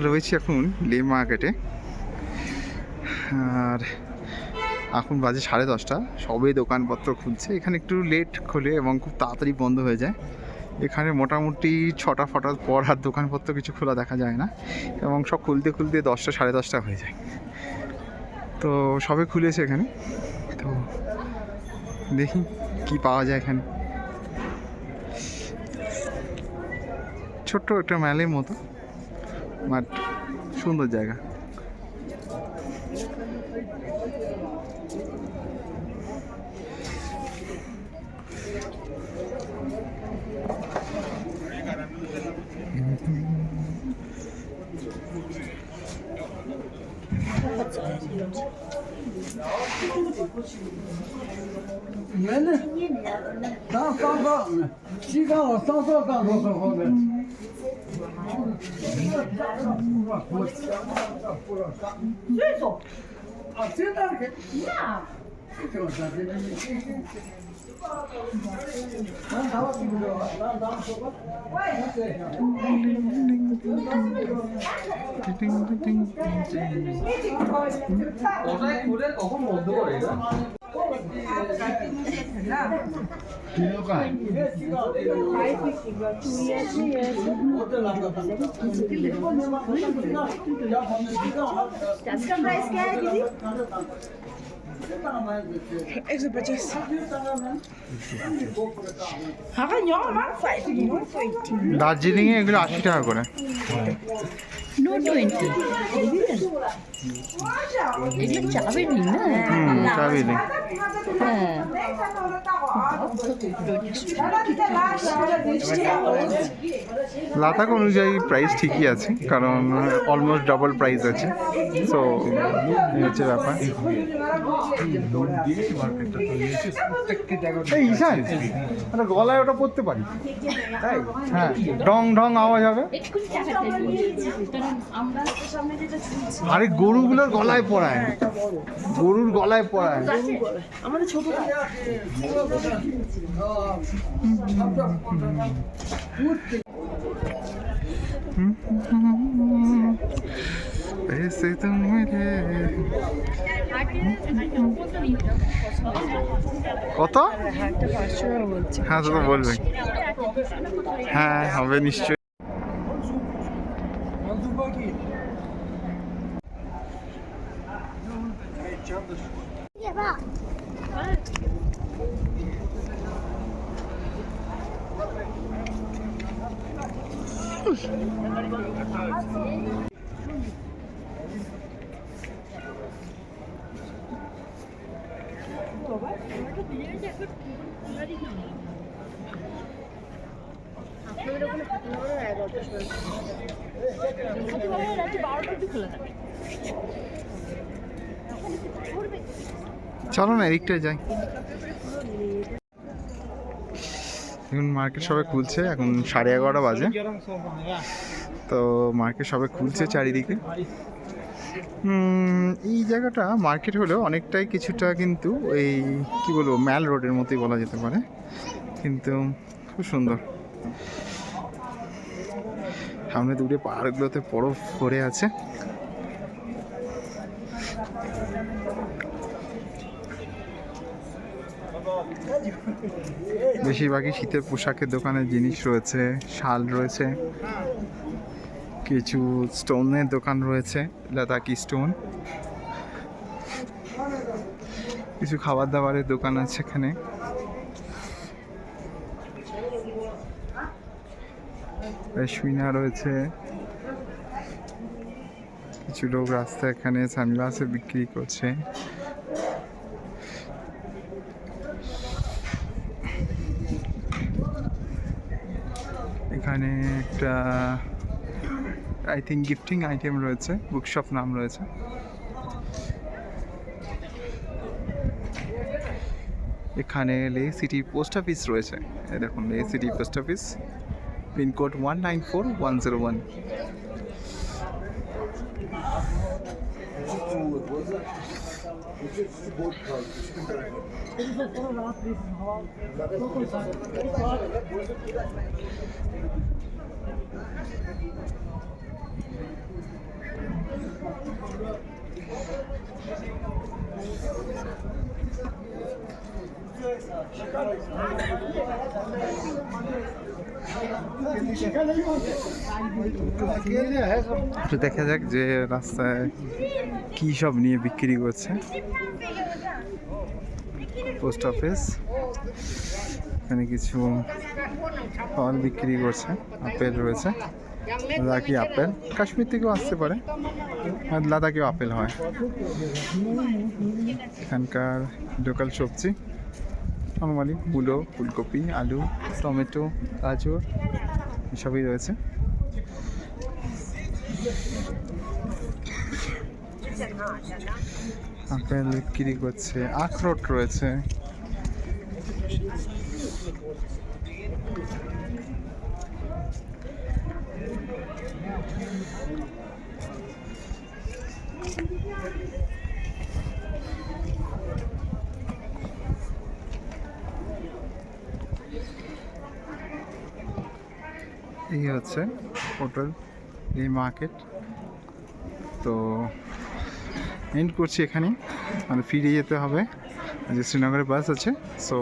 রয়েছি এখন লে মার্কেটে, আর এখন বাজে 10:30। সবে দোকানপত্র খুলছে। এখানে একটু লেট খোলে এবং খুব তাড়াতাড়ি বন্ধ হয়ে যায়। এখানে মোটামুটি 6টা ফটার পর আর দোকানপত্র কিছু খোলা দেখা যায় না, এবং সব খুলতে 10টা 10:30 হয়ে যায়। তো সবে খুলেছে এখানে, তো দেখি কি পাওয়া যায় এখানে। ছোট্ট একটা মেলের মতো, বাট সুন্দর জায়গা। इसका प्राइस क्या है दीदी? 150. हाँ nhỏ lắm, phải thì nó 20. দার্জিলিংয়ে এগুলো 80 টাকা করে। No 20. এগুলো চাবেনি না? চাবেনি। হ্যাঁ। লাদাখ অনুযায়ী প্রাইস ঠিকই আছে, কারণ অলমোস্ট ডাবল প্রাইস আছে। সো এই হচ্ছে ব্যাপার। এই ঈশান, একটা গলায় ওটা পরতে পারি, তাই? হ্যাঁ, ঢং ঢং আওয়াজ হবে। আরে গরুগুলোর গলায় পরায়, গরুর গলায় পরায়। আমাদের ছোট ऐसे तुम मेरे কত? হ্যাঁ তো বলবে, হ্যাঁ হবে নিশ্চয়ই। চলো না এদিকটায় যাই। এখন মার্কেট সবাই খুলছে, এখন 11:30 বাজে। তো মার্কেট সবাই খুলছে চারিদিকে। এই জায়গাটা মার্কেট হলেও অনেকটাই কিছুটা কিন্তু ওই কি বলবো ম্যাল রোডের মতোই বলা যেতে পারে, কিন্তু খুব সুন্দর। সামনে দূরে পাহাড়গুলোতে বরফ পড়ে আছে। বেশিরভাগই শীতের পোশাকের দোকানের জিনিস রয়েছে, শাল রয়েছে, কিছু স্টোনের দোকান রয়েছে, লাদাখি স্টোন, কিছু খাবার দাবারের দোকান আছে এখানে। পশমিনা রয়েছে, কিছু লোক রাস্তায় এখানে সানগ্লাসও বিক্রি করছে। এখানে একটা আই থিঙ্ক গিফটিং আইটেম রয়েছে, বুকশপ নাম রয়েছে। এখানে লে সিটি পোস্ট অফিস রয়েছে, এই দেখুন লে সিটি পোস্ট অফিস, পিনকোড 194101। একটু দেখা যাক যে রাস্তায় কি সব নিয়ে বিক্রি করছে। পোস্ট অফিস, এখানে কিছু ফল বিক্রি করছে, আপেল রয়েছে, লাদাখি আপেল, কাশ্মীর থেকেও আসতে পারে, আর লাদাখেও আপেল হয়। এখানকার লোকাল সবজি নর্মালি মূলো, ফুলকপি, আলু, টমেটো, গাজর এসবই রয়েছে। আপেল বিক্রি করছে, আখরোট রয়েছে। এই হচ্ছে হোটেল, এই মার্কেট। তো এন্ড করছি এখানে, মানে ফিরে যেতে হবে, যে শ্রীনগরের বাস আছে। সো